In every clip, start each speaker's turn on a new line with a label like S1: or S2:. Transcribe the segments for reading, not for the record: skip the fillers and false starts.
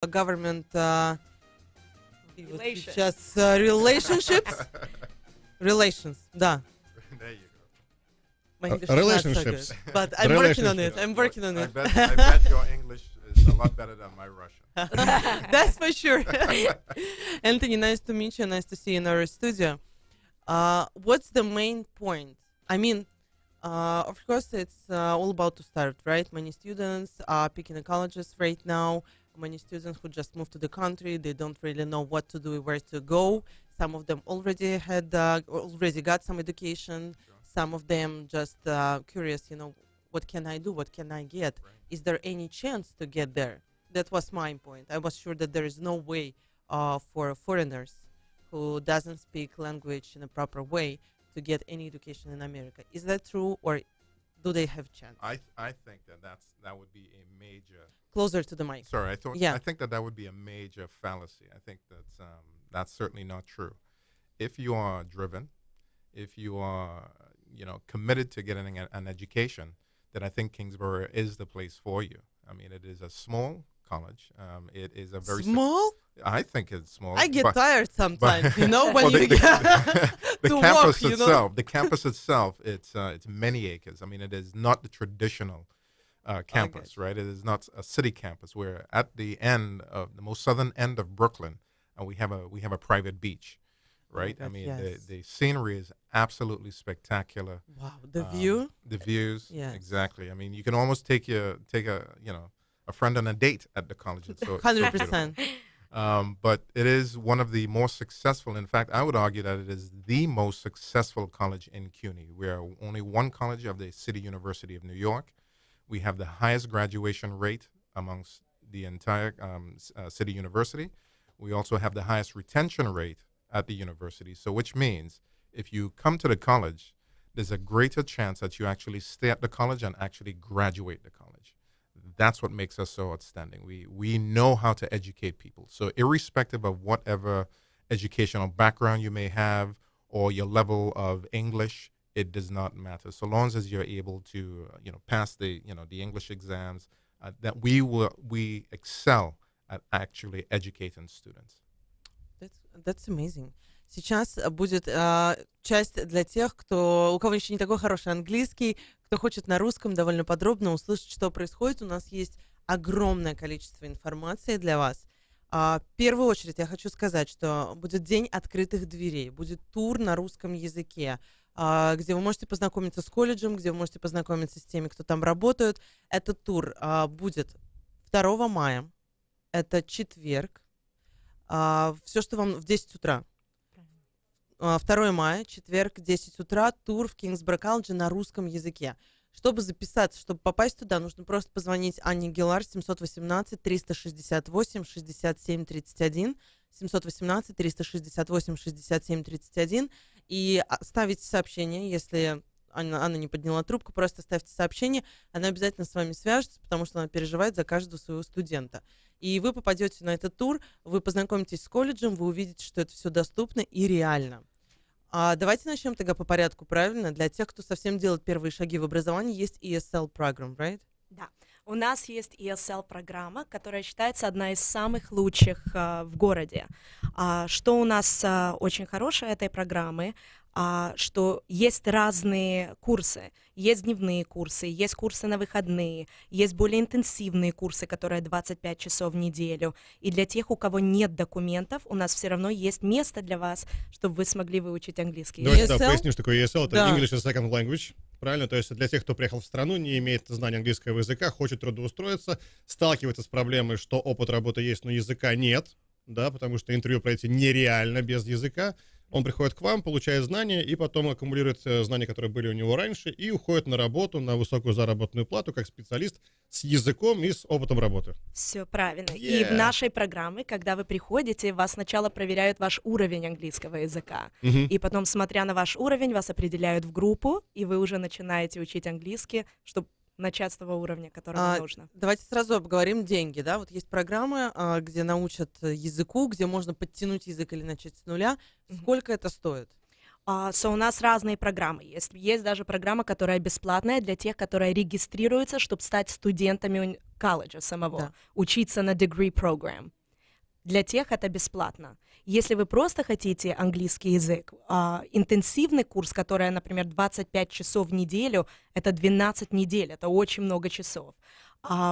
S1: government
S2: Relations.
S1: Relationships. Relations, да.
S3: There you go.
S1: My English is not so
S4: Relationships.
S1: good, but I'm working on it. I'm working on
S3: I
S1: it.
S3: bet your English is a lot better than my Russian.
S1: That's for sure. Anthony, nice to meet you. Nice to see you in our studio. What's the main point? I mean, of course, it's all about to start, right? Many students are picking the colleges right now. Many students who just moved to the country, they don't really know what to do, where to go. Some of them already got some education.
S3: Sure.
S1: Some of them just curious, what can I do? What can I get?
S3: Right.
S1: Is there any chance to get there? That was my point. I was sure that there is no way for foreigners who doesn't speak language in a proper way to get any education in America. Is that true, or do they have chance?
S3: I think that would be a major.
S1: Closer to the mic.
S3: Sorry,
S1: Yeah.
S3: I think that would be a major fallacy. I think that's certainly not true. If you are driven, if you are committed to getting an education, then I think Kingsborough is the place for you. I mean, it is a small college. It is a very
S1: Small?
S3: I think it's small.
S1: I get
S3: but-
S1: tired sometimes, when
S3: Well,
S1: you get
S3: the
S1: to
S3: campus
S1: walk,
S3: itself. The campus itself. It's many acres. I mean, it is not the traditional campus, right? It is not a city campus. We're at the end of the most southern end of Brooklyn, and we have a private beach, right?
S1: God,
S3: I mean,
S1: yes.
S3: the scenery is absolutely spectacular.
S1: Wow, the view.
S3: The views,
S1: Yes.
S3: exactly. I mean, you can almost take a friend on a date at the college. It's so
S1: 100%.
S3: but it is one of the more successful. In fact, I would argue that it is the most successful college in CUNY. We are only one college of the City University of New York. We have the highest graduation rate amongst the entire City University. We also have the highest retention rate at the university. So which means if you come to the college, there's a greater chance that you actually stay at the college and actually graduate the college. That's what makes us so outstanding. We know how to educate people. So irrespective of whatever educational background you may have or your level of English, it does not matter. So long as you're able to pass the English exams, that we excel at actually educating students.
S1: That's amazing. Сейчас будет часть для тех, у кого еще не такой хороший английский, кто хочет на русском довольно подробно услышать, что происходит. У нас есть огромное количество информации для вас. В первую очередь я хочу сказать, что будет день открытых дверей, будет тур на русском языке, где вы можете познакомиться с колледжем, где вы можете познакомиться с теми, кто там работают. Этот тур будет 2 мая, это четверг, все, что вам в 10 утра. 2 мая, четверг, 10 утра, тур в Кингсборо колледже на русском языке. Чтобы записаться, чтобы попасть туда, нужно просто позвонить Анне Гилар 718-368-67-31, 718-368-67-31 и оставить сообщение, если Анна не подняла трубку, просто оставьте сообщение, она обязательно с вами свяжется, потому что она переживает за каждого своего студента. И вы попадете на этот тур, вы познакомитесь с колледжем, вы увидите, что это все доступно и реально. Давайте начнем тогда по порядку, правильно? Для тех, кто совсем делает первые шаги в образовании, есть ESL-программа, right?
S2: Да, у нас есть ESL-программа, которая считается одна из самых лучших в городе. Что у нас очень хорошее этой программы, что есть разные курсы. Есть дневные курсы, есть курсы на выходные, есть более интенсивные курсы, которые 25 часов в неделю. И для тех, у кого нет документов, у нас все равно есть место для вас, чтобы вы смогли выучить английский.
S4: Давайте
S1: ESL?
S4: поясню, что такое ESL. Это
S1: Да.
S4: English as a Second Language. Правильно? То есть для тех, кто приехал в страну, не имеет знания английского языка, хочет трудоустроиться, сталкивается с проблемой, что опыт работы есть, но языка нет, да, потому что интервью пройти нереально без языка. Он приходит к вам, получает знания, и потом аккумулирует знания, которые были у него раньше, и уходит на работу на высокую заработную плату как специалист с языком и с опытом работы.
S2: Все правильно.
S4: Yeah.
S2: И в нашей программе, когда вы приходите, вас сначала проверяют ваш уровень английского языка. И потом, смотря на ваш уровень, вас определяют в группу, и вы уже начинаете учить английский, чтобы начать с того уровня, который вам нужно.
S1: Давайте сразу обговорим деньги, да? Вот есть программы, где научат языку, где можно подтянуть язык или начать с нуля. Сколько это стоит?
S2: У нас разные программы. Есть даже программа, которая бесплатная для тех, которые регистрируются, чтобы стать студентами колледжа самого,
S1: Да.
S2: учиться на degree program. Для тех это бесплатно. Если вы просто хотите английский язык, интенсивный курс, который, например, 25 часов в неделю, это 12 недель, это очень много часов.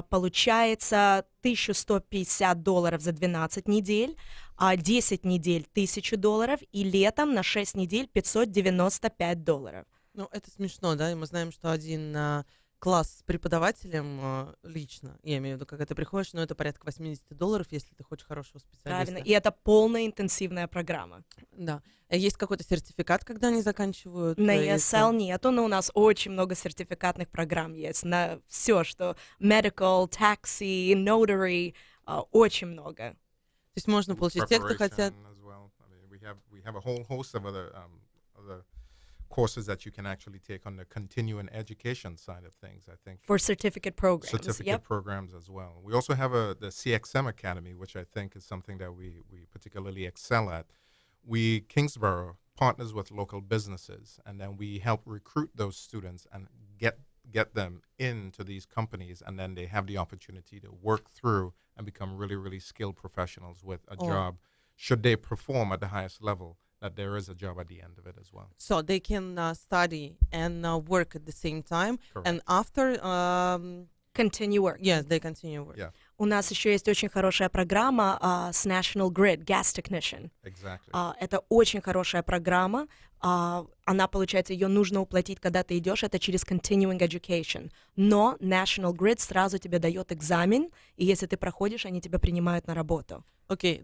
S2: Получается $1150 за 12 недель, 10 недель $1000 и летом на 6 недель $595.
S1: Ну, это смешно, да, и мы знаем, что один класс с преподавателем лично, я имею в виду, когда ты приходишь, но это порядка $80, если ты хочешь хорошего специалиста.
S2: Правильно, и это полная интенсивная программа.
S1: Да. Есть какой-то сертификат, когда они заканчивают?
S2: На ESL нету, но у нас очень много сертификатных программ есть на все, что medical, taxi, notary, очень много.
S1: То есть можно получить те, кто хотят...
S3: We have a whole host of other courses that you can actually take on the continuing education side of things, I think.
S2: For certificate programs.
S3: Certificate programs as well. We also have the CXM Academy, which I think is something that we particularly excel at. Kingsborough partners with local businesses, and then we help recruit those students and get them into these companies, and then they have the opportunity to work through and become really, really skilled professionals with a job, should they perform at the highest level, that there is a job at the end of it as well.
S1: So they can study and work at the same time.
S3: Correct.
S1: And after...
S2: Continue work.
S1: Yes, they continue work.
S3: Yeah.
S2: У нас еще есть очень хорошая программа с National Grid, Gas Technician.
S3: Exactly.
S2: Это очень хорошая программа. Она, получается, ее нужно уплатить, когда ты идешь, это через Continuing Education. Но National Grid сразу тебе дает экзамен, и если ты проходишь, они тебя принимают на работу.
S1: Окей,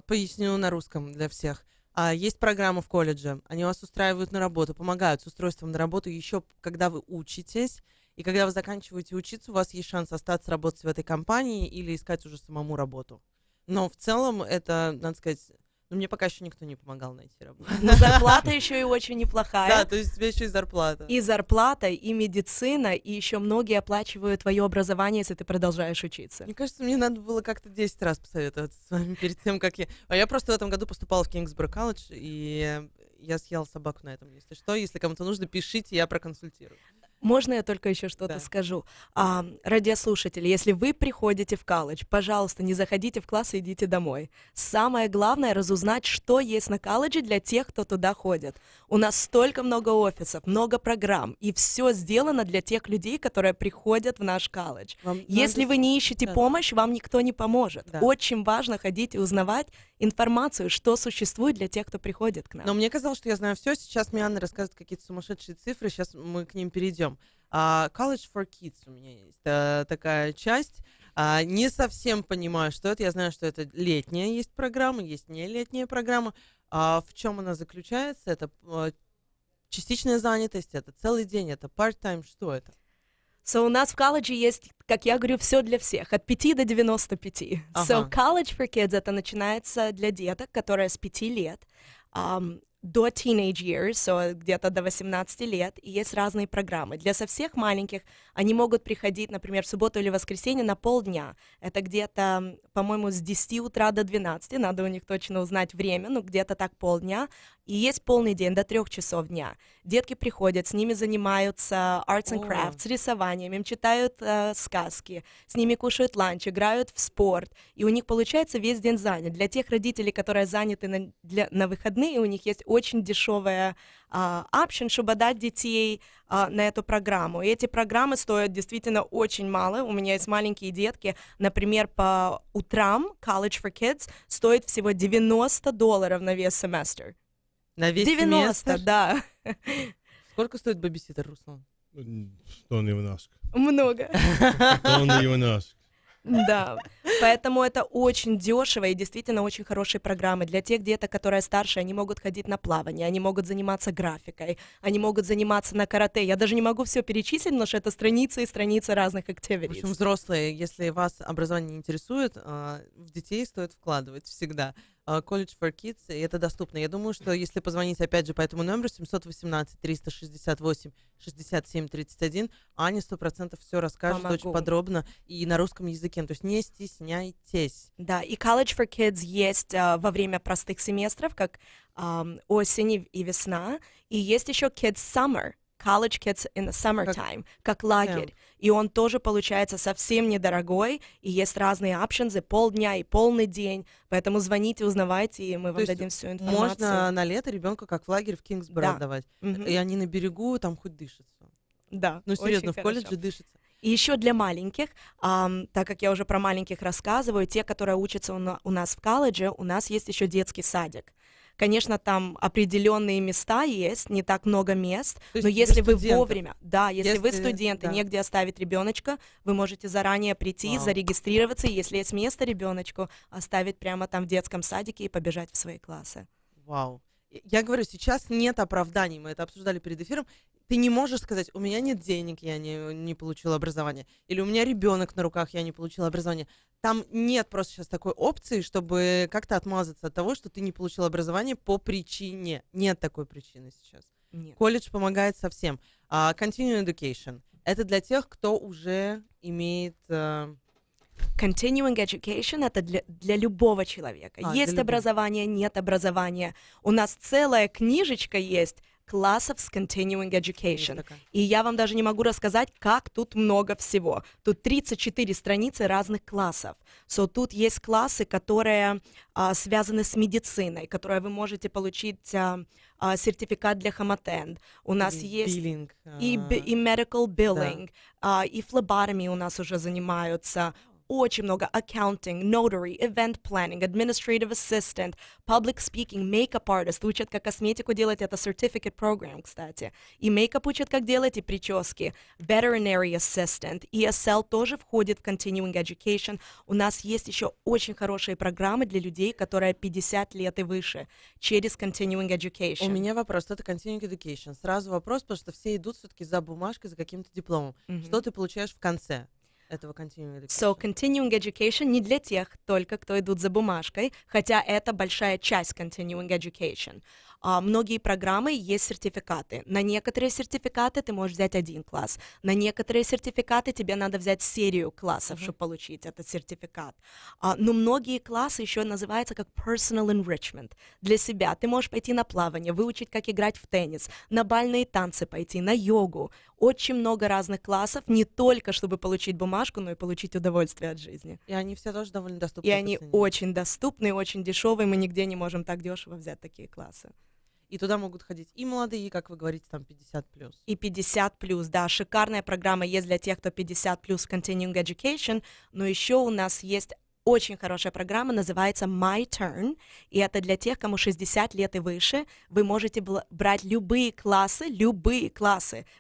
S1: поясню на русском для всех. Есть программа в колледже, они вас устраивают на работу, помогают с устройством на работу еще когда вы учитесь, и когда вы заканчиваете учиться, у вас есть шанс остаться работать в этой компании или искать уже самому работу. Но в целом это, надо сказать, мне пока еще никто не помогал найти работу.
S2: Но зарплата еще и очень неплохая.
S1: Да, то есть у тебя еще и зарплата.
S2: И зарплата, и медицина, и еще многие оплачивают твое образование, если ты продолжаешь учиться.
S1: Мне кажется, мне надо было как-то 10 раз посоветоваться с вами перед тем, как я... Я просто в этом году поступала в Kingsborough колледж, и я съела собаку на этом. Если что, если кому-то нужно, пишите, я проконсультирую.
S2: Можно я только еще что-то скажу? Радиослушатели, если вы приходите в колледж, пожалуйста, не заходите в класс и идите домой. Самое главное — разузнать, что есть на колледже для тех, кто туда ходит. У нас столько много офисов, много программ, и все сделано для тех людей, которые приходят в наш колледж. Если вы не ищете помощь, вам никто не поможет.
S1: Да.
S2: Очень важно ходить и узнавать информацию, что существует для тех, кто приходит к нам.
S1: Но мне казалось, что я знаю все. Сейчас мне Анна расскажет какие-то сумасшедшие цифры. Сейчас мы к ним перейдем. College for Kids у меня есть такая часть. Не совсем понимаю, что это. Я знаю, что это летняя есть программа, есть не летняя программа. В чем она заключается? Это частичная занятость, это целый день, это part-time. Что это?
S2: У нас в колледже есть, как я говорю, все для всех, от 5 до 95. College for Kids — это начинается для деток, которые с 5 лет до teenage years, где-то до 18 лет, и есть разные программы. Для совсем маленьких они могут приходить, например, в субботу или воскресенье на полдня. Это где-то, по-моему, с 10 утра до 12, надо у них точно узнать время, но где-то так полдня. И есть полный день, до 3 часов дня. Детки приходят, с ними занимаются arts and crafts, рисованием, им читают сказки, с ними кушают ланч, играют в спорт, и у них получается весь день занят. Для тех родителей, которые заняты на выходные, у них есть очень дешевая option, чтобы дать детей на эту программу. И эти программы стоят действительно очень мало. У меня есть маленькие детки, например, по утрам College for Kids стоит всего $90 на весь семестр.
S1: На весь
S2: 90,
S1: семестр?
S2: Да.
S1: Сколько стоит бэбиситер, Руслан?
S4: Don't even ask.
S2: Много.
S4: Don't even ask.
S2: Да, поэтому это очень дешево и действительно очень хорошие программы. Для тех деток, которые старше, они могут ходить на плавание, они могут заниматься графикой, они могут заниматься на карате. Я даже не могу все перечислить, потому что это страницы и страницы разных activities.
S1: В общем, взрослые, если вас образование не интересует, в детей стоит вкладывать всегда. College for Kids, и это доступно. Я думаю, что если позвонить опять же по этому номеру 718-368-67-31, Аня 100% все расскажет очень подробно и на русском языке. То есть не стесняйтесь.
S2: Да, и College for Kids есть во время простых семестров, как осень и весна, и есть еще Kids Summer. college kids in the summertime, как лагерь. И он тоже получается совсем недорогой, и есть разные options, и полдня, и полный день. Поэтому звоните, узнавайте, и мы вам дадим всю информацию.
S1: Можно на лето ребенка как в лагерь в Кингсборо отдавать. И они на берегу, там хоть дышится.
S2: Да,
S1: ну серьезно, в колледже дышится.
S2: И еще для маленьких, так как я уже про маленьких рассказываю, те, которые учатся у нас в колледже, у нас есть еще детский садик. Конечно, там определенные места есть, не так много мест, но если вы вовремя, если вы студенты, негде оставить ребеночка, вы можете заранее прийти, зарегистрироваться, и если есть место ребеночку, оставить прямо там в детском садике и побежать в свои классы.
S1: Вау. Я говорю, сейчас нет оправданий, мы это обсуждали перед эфиром. Ты не можешь сказать, у меня нет денег, я не получила образование, или у меня ребенок на руках, я не получила образование. Там нет просто сейчас такой опции, чтобы как-то отмазаться от того, что ты не получил образование по причине. Нет такой причины сейчас.
S2: Нет.
S1: Колледж помогает совсем. Continuing education — это для тех, кто уже имеет...
S2: Continuing education — это для любого человека. Есть образование, нет образования. У нас целая книжечка есть классов с continuing education. И я вам даже не могу рассказать, как тут много всего. Тут 34 страницы разных классов. Тут есть классы, которые связаны с медициной, которые вы можете получить сертификат для Hamatend. У нас есть
S1: billing,
S2: и medical billing, и флебарами у нас уже занимаются. Очень много accounting, notary, event planning, administrative assistant, public speaking, makeup artist. Учат, как косметику делать, это certificate program, кстати. И makeup учат, как делать, и прически. Veterinary assistant, ESL тоже входит в continuing education. У нас есть еще очень хорошие программы для людей, которые 50 лет и выше, через continuing education.
S1: У меня вопрос, это continuing education. Сразу вопрос, потому что все идут все-таки за бумажкой, за каким-то дипломом. Что ты получаешь в конце этого continuing education?
S2: So, continuing education не для тех только, кто идут за бумажкой, хотя это большая часть continuing education. Многие программы есть сертификаты. На некоторые сертификаты ты можешь взять один класс. На некоторые сертификаты тебе надо взять серию классов, чтобы получить этот сертификат. Но многие классы еще называются как personal enrichment. Для себя ты можешь пойти на плавание, выучить, как играть в теннис, на бальные танцы пойти, на йогу. Очень много разных классов, не только чтобы получить бумажку, но и получить удовольствие от жизни.
S1: И они все тоже довольно доступны.
S2: И они очень доступны, очень дешевые. Мы нигде не можем так дешево взять такие классы.
S1: И туда могут ходить и молодые, и, как вы говорите, там 50+.
S2: И 50+, да. Шикарная программа есть для тех, кто 50+ continuing education, но еще у нас есть очень хорошая программа, называется My Turn, и это для тех, кому 60 лет и выше. Вы можете брать любые классы,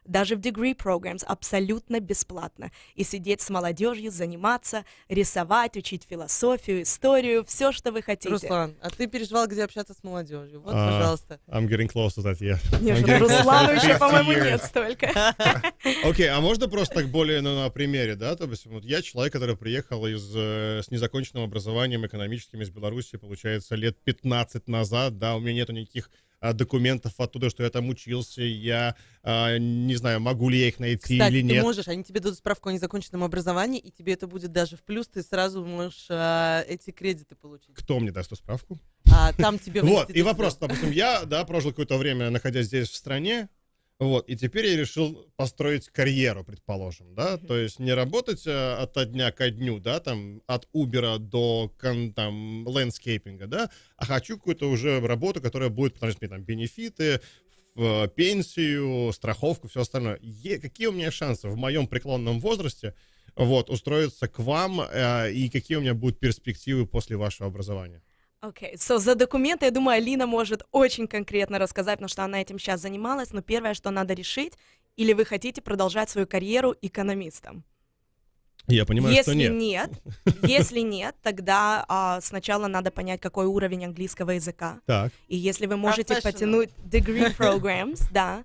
S2: даже в degree programs, абсолютно бесплатно, и сидеть с молодежью, заниматься, рисовать, учить философию, историю, все, что вы хотите.
S1: Руслан, а ты переживал, где общаться с молодежью? Вот, пожалуйста.
S4: I'm getting close to that, yeah.
S2: Нет, Руслану еще, по-моему, нет столько.
S4: Окей, а можно просто так более на примере, да? То есть вот я человек, который приехал с незаконченным образованием экономическим из Беларуси, получается, лет 15 назад, да, у меня нету никаких документов оттуда, что я там учился, я не знаю, могу ли я их найти.
S1: Кстати,
S4: или нет.
S1: Ты можешь, они тебе дадут справку о незаконченном образовании, и тебе это будет даже в плюс, ты сразу можешь эти кредиты получить.
S4: Кто мне даст эту справку?
S1: Там тебе...
S4: Вот, и вопрос, допустим, я, прожил какое-то время, находясь здесь в стране, вот, и теперь я решил построить карьеру, предположим, да, то есть не работать от дня ко дню, да, там, от Uber до, там, лендскейпинга, да, а хочу какую-то уже работу, которая будет, потому что там бенефиты, пенсию, страховку, все остальное. Какие у меня шансы в моем преклонном возрасте, вот, устроиться к вам, и какие у меня будут перспективы после вашего образования?
S2: Окей, за документы, я думаю, Алина может очень конкретно рассказать, потому что она этим сейчас занималась, но первое, что надо решить, или вы хотите продолжать свою карьеру экономистом?
S4: Я понимаю, что нет.
S2: Если нет, тогда сначала надо понять, какой уровень английского языка.
S4: Так.
S2: И если вы можете потянуть degree programs, да,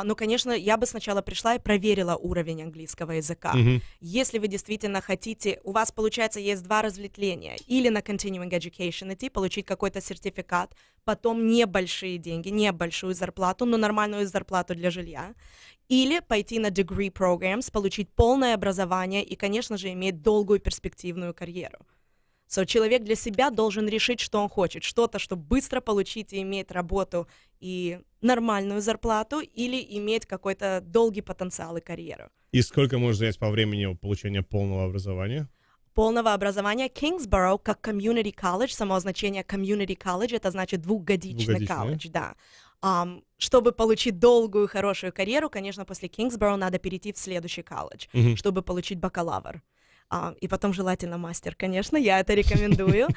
S2: ну, конечно, я бы сначала пришла и проверила уровень английского языка. Если вы действительно хотите, у вас, получается, есть два разветвления. Или на continuing education идти, получить какой-то сертификат, потом небольшие деньги, небольшую зарплату, но нормальную зарплату для жилья. Или пойти на degree programs, получить полное образование и, конечно же, иметь долгую перспективную карьеру. So, человек для себя должен решить, что он хочет. Что-то, чтобы быстро получить и иметь работу и нормальную зарплату, или иметь какой-то долгий потенциал и карьеру.
S4: И сколько может занять по времени получения полного образования?
S2: Полного образования Kingsborough как community college, само значение community college, это значит двухгодичный колледж, да. Чтобы получить долгую, хорошую карьеру, конечно, после Kingsborough надо перейти в следующий колледж, чтобы получить бакалавр. И потом желательно мастер, конечно, я это рекомендую.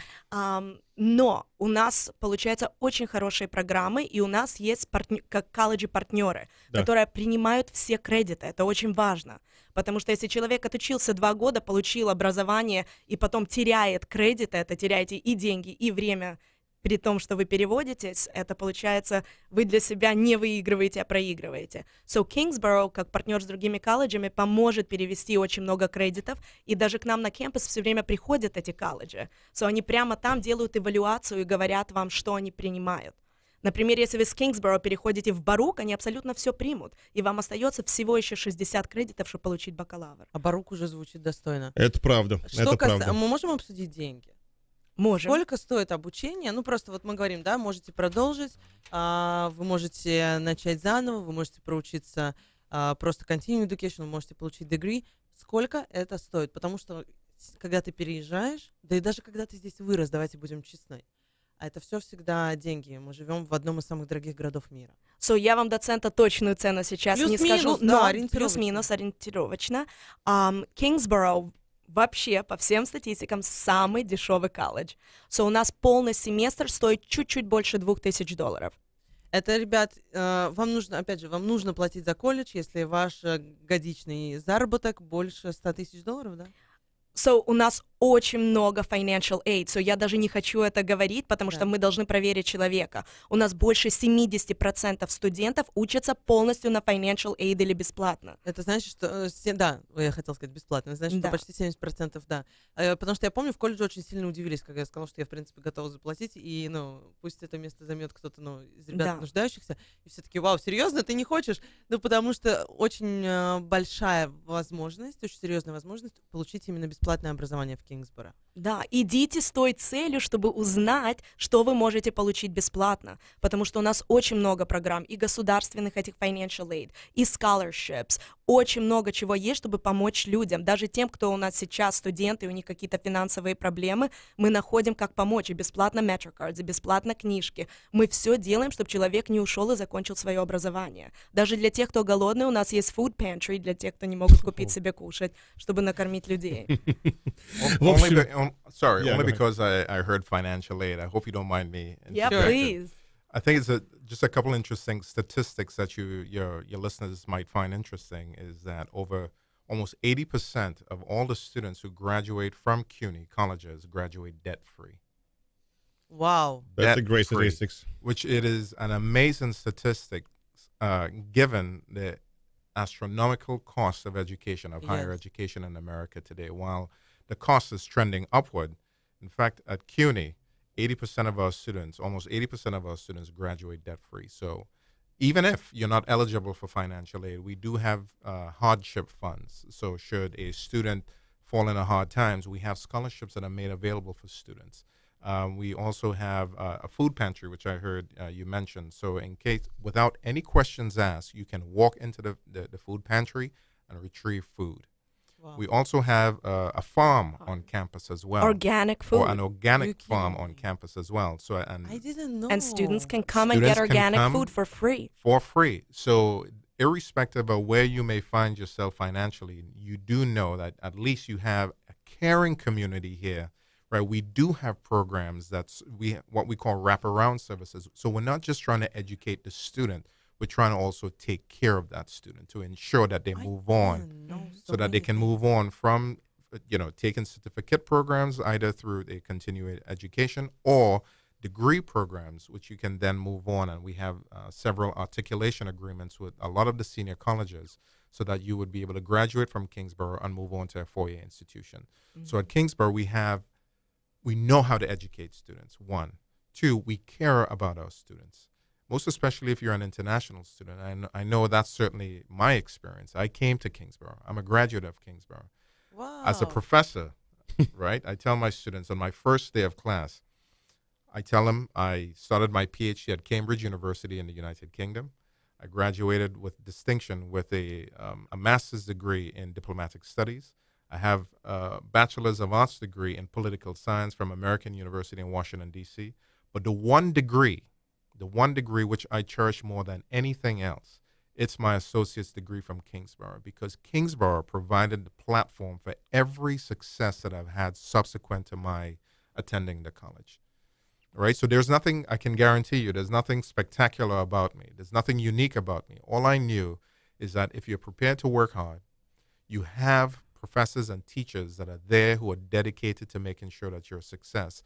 S2: Но у нас, получается, очень хорошие программы, и у нас есть как колледжи-партнеры, которые принимают все кредиты. Это очень важно, потому что если человек отучился 2 года, получил образование, и потом теряет кредиты, это теряете и деньги, и время, при том, что вы переводитесь, это получается, вы для себя не выигрываете, а проигрываете. So Kingsborough, как партнер с другими колледжами, поможет перевести очень много кредитов, и даже к нам на кампус все время приходят эти колледжи. So они прямо там делают эвалюацию и говорят вам, что они принимают. Например, если вы с Kingsborough переходите в Барук, они абсолютно все примут, и вам остается всего еще 60 кредитов, чтобы получить бакалавр.
S1: А Барук уже звучит достойно.
S4: Это правда, это правда.
S1: Мы можем обсудить деньги?
S2: Можем.
S1: Сколько стоит обучение? Ну, просто вот мы говорим, да, можете продолжить, вы можете начать заново, вы можете проучиться просто continuing education, вы можете получить degree. Сколько это стоит? Потому что, когда ты переезжаешь, да и даже когда ты здесь вырос, давайте будем честны, а это все всегда деньги. Мы живем в одном из самых дорогих городов мира.
S2: So, я вам до цента точную цену сейчас не скажу,
S1: да,
S2: но плюс-минус ориентировочно. Kingsborough вообще, по всем статистикам, самый дешевый колледж. So, у нас полный семестр стоит чуть-чуть больше $2000.
S1: Это, ребят, вам нужно, опять же, вам нужно платить за колледж, если ваш годичный заработок больше $100 000, да?
S2: So, у нас очень много financial aid, so я даже не хочу это говорить, потому что мы должны проверить человека. У нас больше 70% студентов учатся полностью на financial aid или бесплатно.
S1: Это значит, что... Да, я хотела сказать бесплатно. Это значит, что почти 70%, да. Потому что я помню, в колледже очень сильно удивились, когда я сказала, что я, в принципе, готова заплатить, и, ну, пусть это место займет кто-то, ну, из ребят нуждающихся. И все таки вау, серьезно, ты не хочешь? Ну, потому что очень большая возможность, очень серьезная возможность получить именно бесплатное образование в Кингсборо.
S2: Да, идите с той целью, чтобы узнать, что вы можете получить бесплатно, потому что у нас очень много программ и государственных этих financial aid, и scholarships, очень много чего есть, чтобы помочь людям, даже тем, кто у нас сейчас студенты, и у них какие-то финансовые проблемы, мы находим, как помочь, и бесплатно MetroCards, и бесплатно книжки, мы все делаем, чтобы человек не ушел и закончил свое образование. Даже для тех, кто голодный, у нас есть food pantry, для тех, кто не могут купить себе кушать, чтобы накормить людей.
S3: Only because I heard financial aid. I hope you don't mind me.
S2: Yeah, please.
S3: I think it's just a couple interesting statistics that your listeners might find interesting is that over almost 80% of all the students who graduate from CUNY colleges graduate debt-free.
S1: Wow.
S4: That's a great statistics.
S3: Which it is an amazing statistic given the astronomical cost of education, of higher education in America today. While the cost is trending upward. In fact, at CUNY, 80% of our students, almost 80% of our students graduate debt-free. So even if you're not eligible for financial aid, we do have hardship funds. So should a student fall into hard times, we have scholarships that are made available for students. We also have a food pantry, which I heard you mention. So in case, without any questions asked, you can walk into the food pantry and retrieve food. Wow. We also have a farm on campus as well.
S2: Organic food.
S3: Or an organic farm on campus as well. So
S1: I didn't know.
S2: And students can come and get organic food for free.
S3: For free. So irrespective of where you may find yourself financially, you do know that at least you have a caring community here, right? We do have programs that's what we call wraparound services. So we're not just trying to educate the student. We're trying to also take care of that student to ensure that they move on, so that they can move on from, taking certificate programs either through a continuing education or degree programs, which you can then move on. And we have several articulation agreements with a lot of the senior colleges so that you would be able to graduate from Kingsborough and move on to a four-year institution. Mm-hmm. So at Kingsborough, we know how to educate students, one. Two, we care about our students. Most especially if you're an international student. I know that's certainly my experience. I came to Kingsborough. I'm a graduate of Kingsborough.
S1: Wow.
S3: As a professor, right? I tell my students on my first day of class, I tell them I started my PhD at Cambridge University in the United Kingdom. I graduated with distinction with a master's degree in diplomatic studies. I have a bachelor's of arts degree in political science from American University in Washington, D.C. But the one degree which I cherish more than anything else, it's my associate's degree from Kingsborough, because Kingsborough provided the platform for every success that I've had subsequent to my attending the college. Right? So there's nothing, I can guarantee you, there's nothing spectacular about me. There's nothing unique about me. All I knew is that if you're prepared to work hard, you have professors and teachers that are there who are dedicated to making sure that you're a success.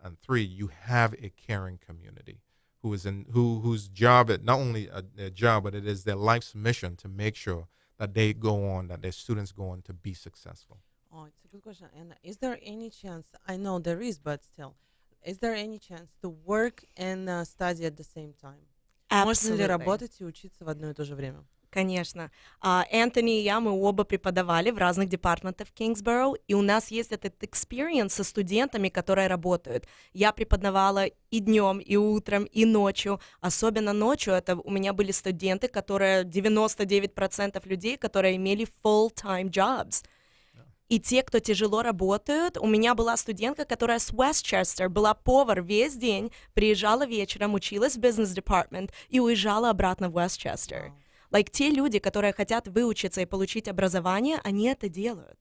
S3: And 3, you have a caring community whose job, not only their job, but it is their life's mission to make sure that that their students go on to be successful.
S1: Oh, it's a good question. And is there any chance, I know there is, but still, is there any chance to work and study at the same time? Можно ли работать и учиться в одно и то же время?
S2: Конечно. Энтони и я, мы оба преподавали в разных департаментах в Кингсборо, и у нас есть этот experience со студентами, которые работают. Я преподавала и днем, и утром, и ночью. Особенно ночью это у меня были студенты, 99% людей, которые имели full-time jobs. И те, кто тяжело работают, у меня была студентка, которая с Westchester, была повар весь день, приезжала вечером, училась в бизнес-департамент и уезжала обратно в Westchester. Like, те люди, которые хотят выучиться и получить образование, они это делают.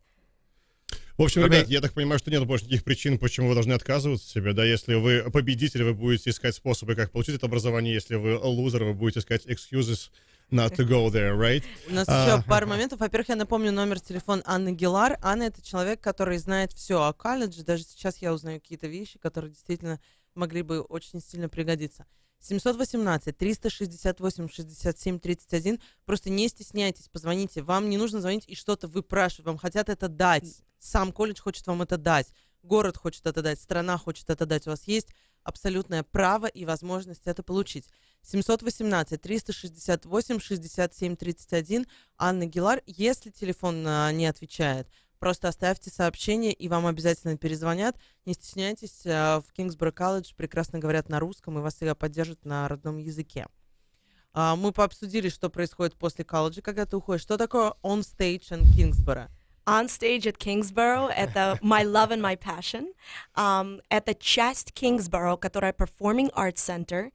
S4: В общем, ребят, я так понимаю, что нет больше никаких причин, почему вы должны отказываться от себя, да, если вы победитель, вы будете искать способы, как получить это образование, если вы лузер, вы будете искать excuses not to go there, right?
S1: У нас еще пару моментов. Во-первых, я напомню номер телефона Анны Гилар. Анна — это человек, который знает все о колледже. Даже сейчас я узнаю какие-то вещи, которые действительно могли бы очень сильно пригодиться. 718-368-67-31. Просто не стесняйтесь, позвоните. Вам не нужно звонить и что-то выпрашивать. Вам хотят это дать. Сам колледж хочет вам это дать. Город хочет это дать. Страна хочет это дать. У вас есть абсолютное право и возможность это получить. 718-368-67-31. Анна Гилар. Если телефон не отвечает, просто оставьте сообщение, и вам обязательно перезвонят. Не стесняйтесь, в Кингсборо колледж прекрасно говорят на русском, и вас всегда поддержат на родном языке. Мы пообсудили, что происходит после колледжа, когда ты уходишь. Что такое on stage in Kingsborough?
S2: On stage at Kingsborough — это my love and my passion. Это часть Kingsborough, которая Performing Arts Center,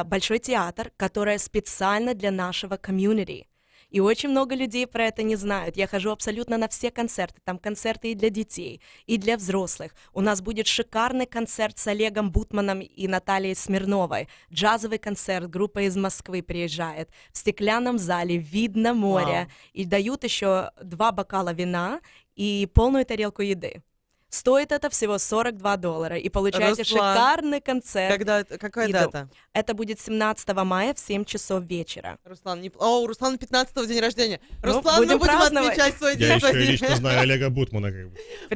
S2: большой театр, которая специально для нашего комьюнити. И очень много людей про это не знают. Я хожу абсолютно на все концерты. Там концерты и для детей, и для взрослых. У нас будет шикарный концерт с Олегом Бутманом и Натальей Смирновой. Джазовый концерт, группа из Москвы приезжает. В стеклянном зале видно море. Wow. И дают еще 2 бокала вина и полную тарелку еды. Стоит это всего $42, и получаете шикарный концерт.
S1: Какая дата?
S2: Это будет 17 мая в 7 часов вечера.
S1: Руслан, у Руслана 15-го день рождения. Руслан,
S2: будем
S1: мы будем отмечать свой день рождения.
S4: Я еще лично знаю Олега Бутмана.
S1: Мы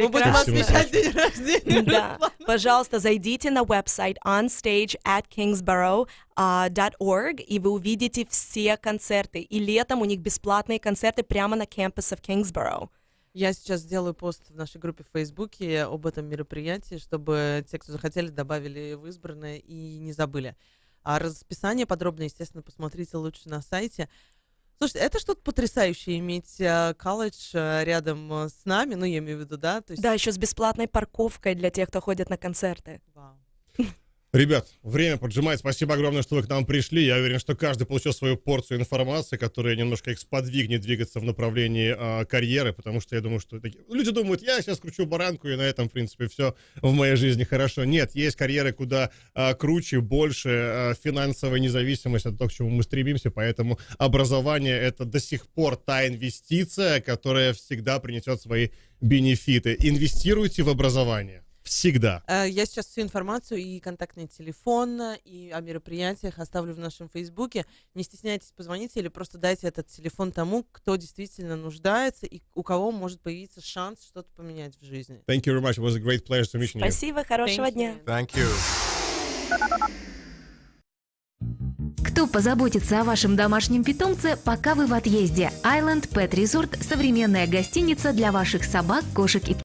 S1: будем отмечать день рождения.
S2: Да. Пожалуйста, зайдите на веб-сайт onstageatkingsborough.org, и вы увидите все концерты. И летом у них бесплатные концерты прямо на кампусе в Кингсборо.
S1: Я сейчас сделаю пост в нашей группе в Фейсбуке об этом мероприятии, чтобы те, кто захотели, добавили в избранное и не забыли. А расписание подробно, естественно, посмотрите лучше на сайте. Слушайте, это что-то потрясающее, иметь колледж рядом с нами, ну, я имею в виду, да? То есть...
S2: Да, еще с бесплатной парковкой для тех, кто ходит на концерты.
S1: Вау.
S4: Ребят, время поджимает. Спасибо огромное, что вы к нам пришли. Я уверен, что каждый получил свою порцию информации, которая немножко их сподвигнет двигаться в направлении карьеры, потому что я думаю, что люди думают, я сейчас кручу баранку, и на этом, в принципе, все в моей жизни хорошо. Нет, есть карьеры куда круче, больше, финансовая независимость от того, к чему мы стремимся, поэтому образование — это до сих пор та инвестиция, которая всегда принесет свои бенефиты. Инвестируйте в образование. Всегда.
S1: Я сейчас всю информацию и контактный телефон, и о мероприятиях оставлю в нашем Фейсбуке. Не стесняйтесь, позвоните или просто дайте этот телефон тому, кто действительно нуждается и у кого может появиться шанс что-то поменять в жизни.
S4: Thank you very much. It was a great pleasure to meet you.
S2: Спасибо, хорошего дня.
S3: Thank you.
S5: Кто позаботится о вашем домашнем питомце, пока вы в отъезде? Island Pet Resort – современная гостиница для ваших собак, кошек и птиц.